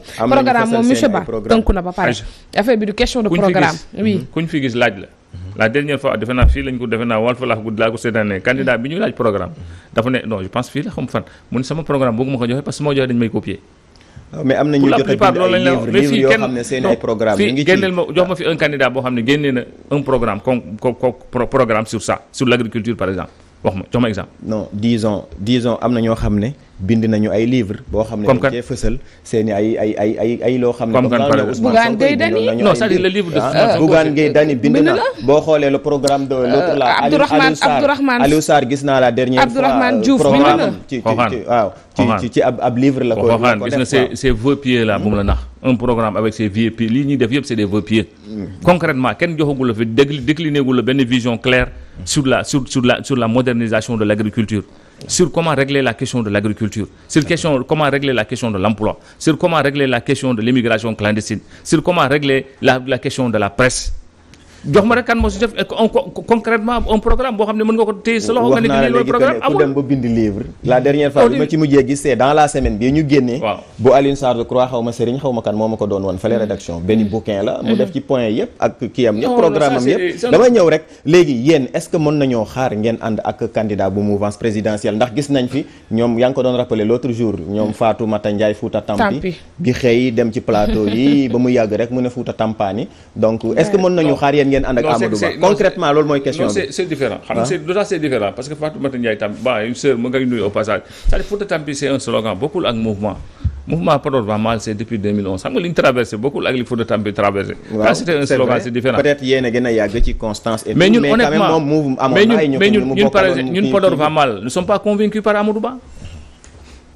monsieur Ba tënku na ba pare. Affaire bi du question de programme. Oui. kuñ fi gis laaj la. La dernière fois defe naa fii lañ ko defe naa Walf laa ko seetaanee candidat bi ñu laaj programme dafa ne non je pense fii la xam fan mu ne sama programme bëgguma ko joxe parce que su ma joxe dañu may copier. mais am na ñu jot a bind ay livres yoo xam ne seen ay programme ñu ngi ci génneel ma jox ma fi un candidat boo xam ne génnee na un programme programme sur ça sur l'agriculture par exemple wax ma jox ma exemple. non disons am na ñoo xam ne bind nañu ay livres boo xam ne dañ cee fësal seen ay loo xam ne comme Bougane Gueye Dany non c'est-à-dire le livre de Bougane Gueye Dany bind na boo xoolee le programme de l'autre là Aliou Sarr gis naa la dernière fois Abdourahmane Diouf programme ci ab livre la ko gis na ces vœux pieux là bu mu la nax un programme avec ces vœux pieux lii ñuy def yëpp c'est des vœux pieux concrètement kenn joxagul la fi décliné gul la benn vision claire sur la modernisation de l'agriculture, sur comment régler la question de l'agriculture, sur comment régler la question de l'emploi, sur comment régler la question de l'immigration clandestine, sur comment régler la question de la presse. jox ma rek kan moo si def concrètement un programme boo xam ne mën nga ko téye sa loxo nga ne lii loolu programme amul. ku dem ba bind livre la dernière fois bi ma ci mujjee gis c'est dans la semaine bi ñu génnee bu Alioune Sarr de Croix xaw ma Serigne xaw ma kan moo ma ko doon woon fale rédaction benn bouquin la mu def ci point yëpp ak kii am yëpp programme am yëpp damay ñëw rek léegi yéen est-ce que mën nañoo xaar ngeen ànd ak candidat bu mouvance présidentielle ndax gis nañ fi ñoom yaa ngi ko doon rappelé l'autre jour ñoom Fatoumata Ndiaye Fouta Tampi bi xëy dem ci plateau yi ba mu yàgg rek mu ne Fouta Tampani donc est-ce que mën nañu xaar yéen ngeen ànd ak Amadou Ba concrètement loolu mooy question bi c'est différent xam nga c'est différent parce que Fatoumata Ndiaye Tampi une sœur ma ngay nuyu au passage c'est-à-dire Fouta Tampi c'est un slogan bokkul ak mouvement Podor va mal c'est depuis 2011 xam nga li ñu traversé bokkul ak li Fouta Tampi traversé quand c'était un slogan c'est différent peut-être yéen a gën a yàgg ci constance et mais ñun honnêtement ñun Podor va mal nous sommes pas convaincus par Amadou Ba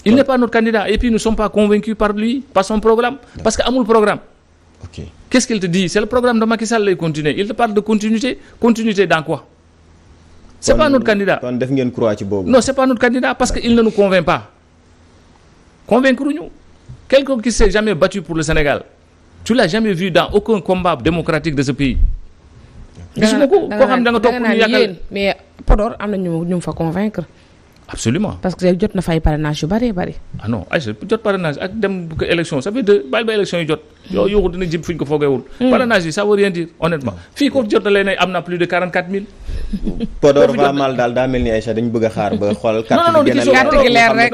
il n'est pas notre candidat et puis nous sommes pas convaincus par lui par son programme parce que amul programme. Ok. Qu'est-ce qu'il te dit? C'est le programme de Macky Sall lay continuer. Il te parle de continuité. Continuité dans quoi? C'est pas notre candidat. kon def ngeen croix ci boobu. Non, c'est pas notre candidat parce que il ne nous convainc pas. Convaincre ñu. Quelqu'un qui s'est jamais battu pour le Sénégal. Tu l'as jamais vu dans aucun combat démocratique de ce pays. gisuma ko koo xam da nga topp ñu yàggal mais Podor am na ñu fa convaincre. Absolument. parce que jot na fay parrainage yu bari. Ah non ay jot parrainage ak dem ko élection ça fait bàyyi ba élection yi jot. yow yuuxu dina jib fu ñu ko foogeewul. parrainage yi ça veut rien dire honnêtement. fii ko jot na leen am na plus de 44 000. Podor va mal daal daa mel ni Aïcha dañu bëgg a xaar ba xool. carte gi leer rek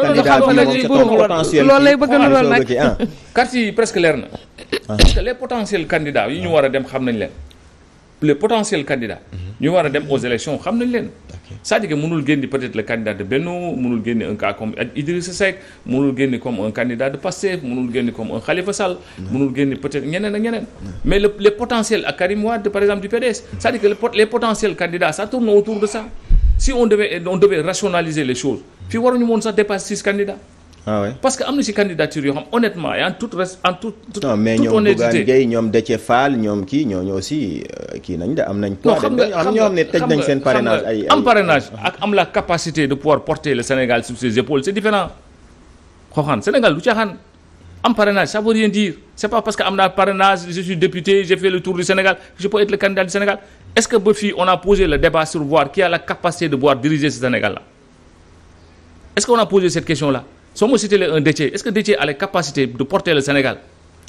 loolu lay bëgg a nural nag. carte yi presque leer na. parce que les potentiels candidats yi ñu war a dem xam nañ leen. les potentiels candidats. ñu war a dem aux élections xam nañ leen. c'est-à-dire que mënul génne peut-être le candidat de Benno mënul génne un cas comme Idrissa Seck mënul génne comme un candidat de Pastef mënul génne comme un Khalifa Sall mënul génne peut-être ñeneen ak ñeneen mais les potentiels ak Karim Wade par exemple du PDS c'est-à-dire que les potentiels candidats ça tourne autour de ça si on devait rationaliser les choses fii waruñu woon sax dépasser 6 candidats. Ah ouais. Parce que am na ci candidature yoo xam honnêtement et en toute non mais ñoom Bougane Gueye ñoom Déthié Fall ñoom kii ñooñu aussi kii nañ de am nañ. non xam nga ñoo xam ne tëj nañ seen parrainage ay am parrainage ak am la capacité de pouvoir porter le Sénégal sur ses épaules c'est différent. xooxaan Sénégal du caaxaan am parrainage ça veut rien dire c'est pas parce que am naa parrainage je suis député j'ai fait le tour du Sénégal je peux être le candidat du Sénégal est-ce que ba fii on a posé le débat sur voir qui a la capacité de pouvoir diriger ce Sénégal là est-ce qu'on a posé cette question là. Soo ma cité un Déthié est-ce que Déthié a les capacités de porter le Sénégal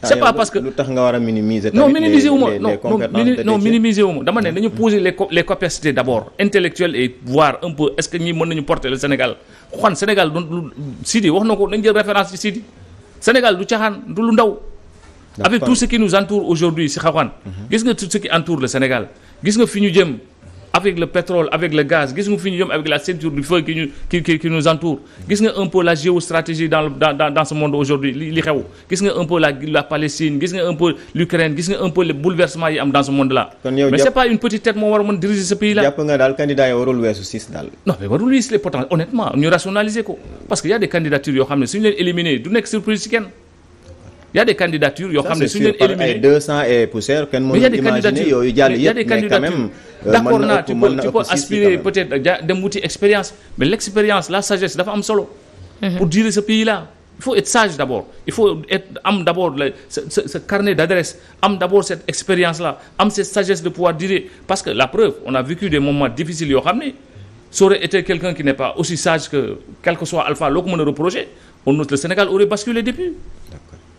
c'est pas parce que lu tax nga war a minimiser. non minimiser wu ma non minimiser wu ma dama ne nañu poser les capacités d'abord intellectuelles et voir un peu est-ce que ñi mën nañu porter le Sénégal xan Sénégal du Sidi wax na ko nañ jël référence ci Sidi Sénégal du caaxaan du lu ndaw. avec tout ce qui nous entoure aujourd'hui si xaxaan gis nga tout ce qui entoure le Sénégal gis nga fi ñu jëm avec le pétrole avec le gaz gis nga fi ñu jëm avec la ceinture du feu qui nous entoure gis nga un peu la géostratégie dans ce monde aujourd'hui li xew gis nga un peu la Palestine gis nga un peu l'Ukraine gis nga un peu le bouleversement yi am dans ce monde là mais c'est pas une petite tête moo war a mën diriger ce pays là. jàpp nga daal candidat yi warul weesu 6 daal. non mais warul weesu les potentiels honnêtement ñu rationaliser ko parce que y a des candidatures yoo xam ne suñu leen éliminer du nekk surprise ci kenn. Il y a des candidatures yoo xam ne suñu leen éliminé ay 200 et poussière kenn mënul imaginer yooyu jàll yëpp mais quand même d'accord naa tu peux aspirer peut-être dem wuti expérience mais l'expérience la sagesse dafa am solo pour diriger ce pays là il faut être sage d'abord il faut am d'abord ce carnet d'adresse am d'abord cette expérience là am cette sagesse de pouvoir diriger parce que la preuve on a vécu des moments difficiles yoo xam ne ça aurait été quelqu'un qui n'est pas aussi sage que quel que soit Alpha loo ko mën a reprocher le Sénégal aurait basculé depuis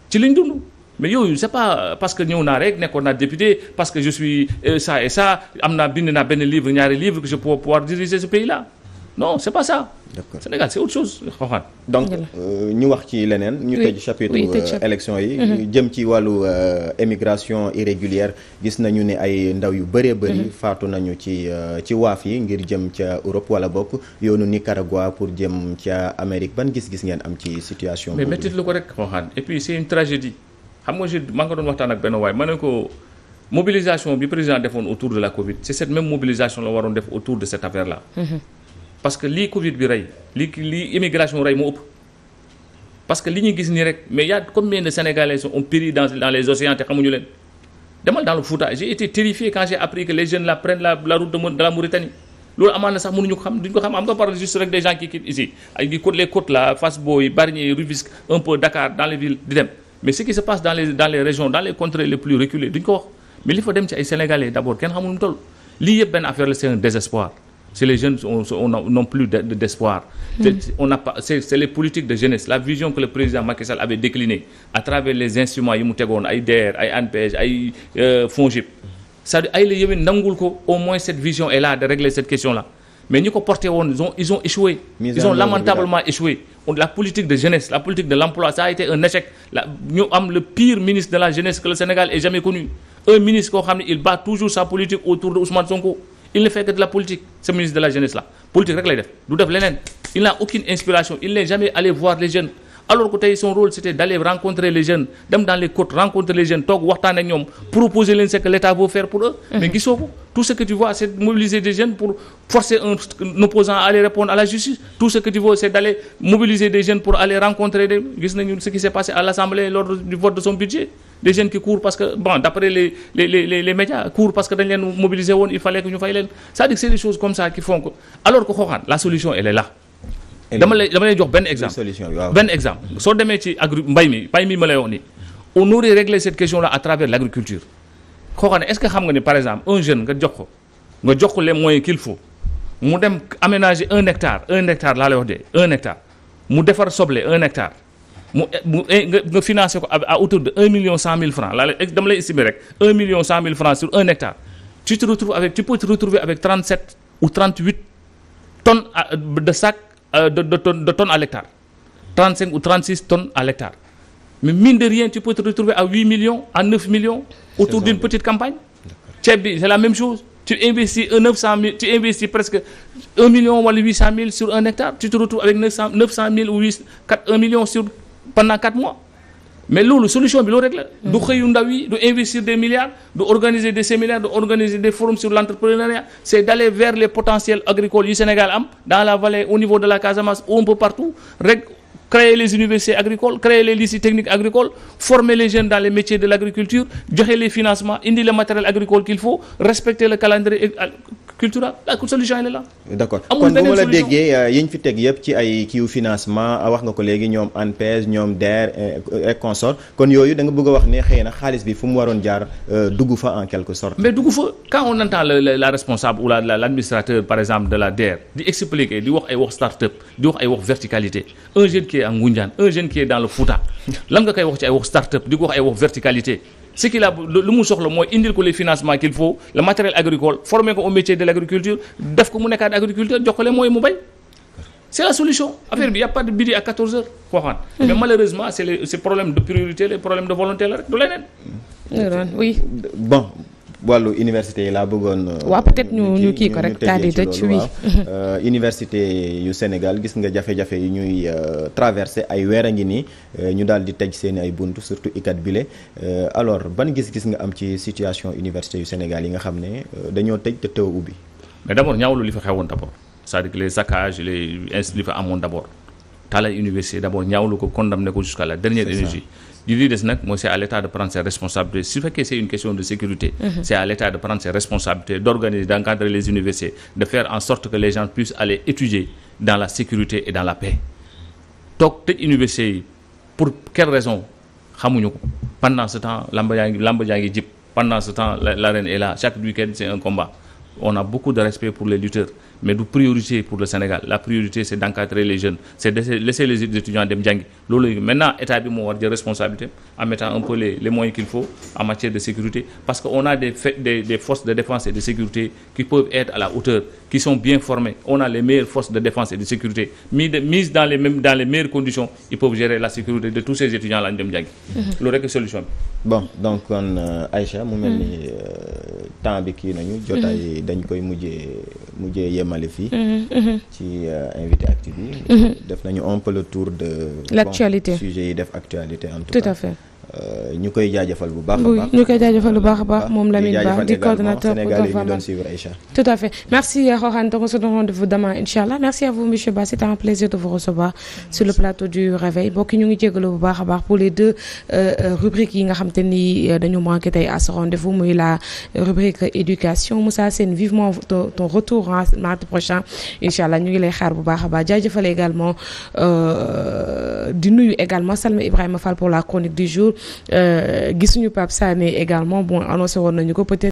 ci liñ dund mais yooyu c'est pas parce que ñëw naa rek nekkoon naa député parce que je suis ça et ça am naa bind naa benn livre ñaari livre que je peux pouvoir diriger ce pays là non c'est pas ça. D'accord. Sénégal c'est autre chose xaxaan. donc ñu wax ci leneen. ñu tëj chapitre élection yi. jëm ci wàllu émigration irrégulière gis nañu ne ay ndaw yu bëree bëri. faatu nañu ci waaf yi ngir jëm ca Europe wala bokk yoonu Nicaragua pour jëm ca Amérique ban gis-gis ngeen am ci situation. mais métti lu ko rek xaxaan et puis c'est une tragédie xam nga maa ngi doon waxtaan ak benn waay ma ne ko mobilisation bi président defoon autour de la Covid c'est cette même mobilisation la waroon def autour de cette affaire là. parce que lii Covid bi rey lii immigration rey moo ëpp parce que li ñu gis nii rek mais y a combien de Sénégalais ont péri dans les océans te xamuñu leen demal dans le Fouta j'ai été terrifié quand j'ai appris que les jeunes là prennent la route de la Mauritanie loolu amaan na sax mënuñu ko xam duñu ko xam am nga parle juste rek des gens qui quittent ici ay les côtes là Fass Boye Bargny Rufisque un peu Dakar dans les villes di dem mais ce qui se passe dans les régions dans les contrées les plus reculées duñu ko wax mais li fa dem ci ay Sénégalais d'abord kenn xamul mu toll lii yëpp benn affaire la c'est un désespoir. C'est les jeunes n'ont plus d'espoir. On n'a pas, c'est les politiques de jeunesse, la vision que le président Macky Sall avait déclinée à travers les instruments yi mu tegoon ay DER ay ANPEJ ay FONGIP. c'est-à-dire ay la yéwén nangul ko au moins cette vision est là de régler cette question-là mais ñi ko porté woon ils ont échoué. Ils ont lamentablement échoué. La politique de jeunesse, la politique de l'emploi, ça a été un échec. Ñu am le pire ministre de la jeunesse que le Sénégal ait jamais connu. Un ministre koo xam ne il bat toujours sa politique autour de Ousmane Sonko. Il ne fait que de la politique, ce ministre de la jeunesse là politique rek lay def du def leneen il n'a aucune inspiration il n'est jamais allé voir les jeunes alors que tey son rôle c'était d'aller rencontrer les jeunes dem dans les côtes rencontrer les jeunes toog waxtaan ak ñoom proposer leen ce que l'État veut faire pour eux. Mais gisoo ko tout ce que tu vois c'est mobiliser des jeunes pour forcer un opposant à aller répondre à la justice tout ce que tu vois c'est d'aller mobiliser des jeunes pour aller rencontrer des gis nañu ce qui s'est passé à l'Assemblée lors du vote de son budget. Des jeunes qui courent parce que bon d'après les médias courent parce que dañ leen mobiliser woon il fallait que ñu fay leen c'est-à-dire que c'est des choses comme ça qui font que alors que xooxaan la solution elle est là. dama lay jox benn exemple soo demee ci mbay mi ma lay wax nii on aurait réglé cette question là à travers l'agriculture xooxaan est-ce que xam nga ni par exemple un jeune nga jox ko les moyens qu'il faut mu dem aménager un hectare laa lay wax de 1 hectare mu defar soble 1 hectare. nga financé ko à hauteur de 1,1 million francs dama lay estimer rek 1,1 million francs sur 1 hectare tu peux te retrouver avec 37 ou 38 tonnes de sacs de tonnes à l'hectare 35 ou 36 tonnes à l'hectare mais mine de rien tu peux te retrouver à 8 millions à 9 millions autour d'une petite campagne ceeb bi c'est la même chose tu investis 900 000 tu investis presque 1 million wala 800 000 sur 1 hectare tu te retrouves avec 900 000 ou 1 million sur pendant 4 mois mais loolu solution bi loolu rek la du xëyu ndaw yi du investir des milliards du organiser des séminaires du organiser des forums sur l'entrepreneuriat c'est d'aller vers les potentiels agricoles yu Sénégal am dans la vallée au niveau de la Casamance ou un peu partout rek créer les universités agricoles créer les lycées techniques agricoles former les jeunes dans les métiers de l'agriculture joxe les financements indi le matériel agricole qu'il faut respecter le calendrier culturel la solution elle est là. D'accord kon bu ma la déggee yi ñu fi teg yëpp ci ay kiiwu financement wax nga ko léegi ñoom ANPEJ ñoom DER et consort kon yooyu da nga bëgg a wax ne xëy na xaalis bi fu mu waroon jaar dugg fa en quelque sorte. Mais dugg fa quand on entend la responsable ou l'administrateur par exemple de la DER di expliquer di wax ay wax start-up di wax ay wax verticalité un jeune qui est à Ngoundiane un jeune qui est dans le Fouta lan nga koy wax ci ay wax start-up di ko wax ay wax verticalité ce qu'il a lu mu soxla mooy indil ko les financements qu'il faut le matériel agricole former ko au métier de l'agriculture def ko mu nekkaat agriculteur jox ko les moyens mu bay c'est la solution affaire bi y a pas de midi à 14h xooxaan mais malheureusement c'est problème de priorité les problèmes de volonté la rek du leneen oui bon wàllu université yi laa bëggoon. waaw peut-être ñu kii ko rek daal di tëj oui. université yu Sénégal gis nga jafe-jafe yi ñuy traversé ay weer a ngi nii ñu daal di tëj seen ay buntu surtout ICAT bile alors ban gis-gis nga am ci situation université yu Sénégal yi nga xam ne dañoo tëj te tëw ubbi. mais d'abord ñaawlu li fa xewoon d'abord c'est-à-dire que les saccages li fa amoon d'abord taalay université d'abord ñaawlu ko condamné ko jusqu'à la dernière énergie. li des nag mooy c'est à l'État de prendre ses responsabilités su fekkee c'est une question de sécurité c'est à l'État de prendre ses responsabilités d'organiser d'encadrer les universités de faire en sorte que les gens puissent aller étudier dans la sécurité et dans la paix toog tëj université yi pour quelle raison xamuñu ko pendant ce temps lamba jaa ngi jib pendant ce temps l'arène est là chaque week-end c'est un combat on a beaucoup de respect pour les lutteurs mais du priorité pour le Sénégal la priorité c'est d'encadrer les jeunes c'est de laisser les étudiants dem jàngi loolu maintenant état bi moo war jël responsabilité en mettant un peu les moyens qu'il faut en matière de sécurité parce que on a des forces de défense et de sécurité qui peuvent être à la hauteur qui sont bien formées on a les meilleures forces de défense et de sécurité mises dans les meilleures conditions ils peuvent gérer la sécurité de tous ces étudiants là ñu dem jàngi loolu rek solution bi bon donc kon Aïcha mu mel ni temps bi kii nañu jotaay dañ koy mujjee yemale fii ci invité actu bi def nañu un peu le tour de l'actualité sujet yi def actualité en tout cas à fait ñu koy jaajëfal bu baax a baax ñu koy jaajëfal bu baax a baax moom Lamine Ba di coordonnateur Sénégal yi ñu doon suivre Aïcha tout à fait merci Rohan on se donne rendez-vous demain Inch'Allah merci à vous monsieur Ba c'était un plaisir de vous recevoir sur le plateau du Réveil bokki ñu ngi jégalu bu baax a baax pour les deux rubriques yi nga xam te ni dañu manqué tey à ce rendez-vous muy la rubrique éducation Moussa Sène vivement ton retour mardi prochain Inch'Allah ñu ngi lay xaar bu baax a baax jaajëfal également di nuyu également Salma Ibrahima Fall pour la chronique du jour gisuñu Pape Sané également bon annoncé woon nañu ko peut-être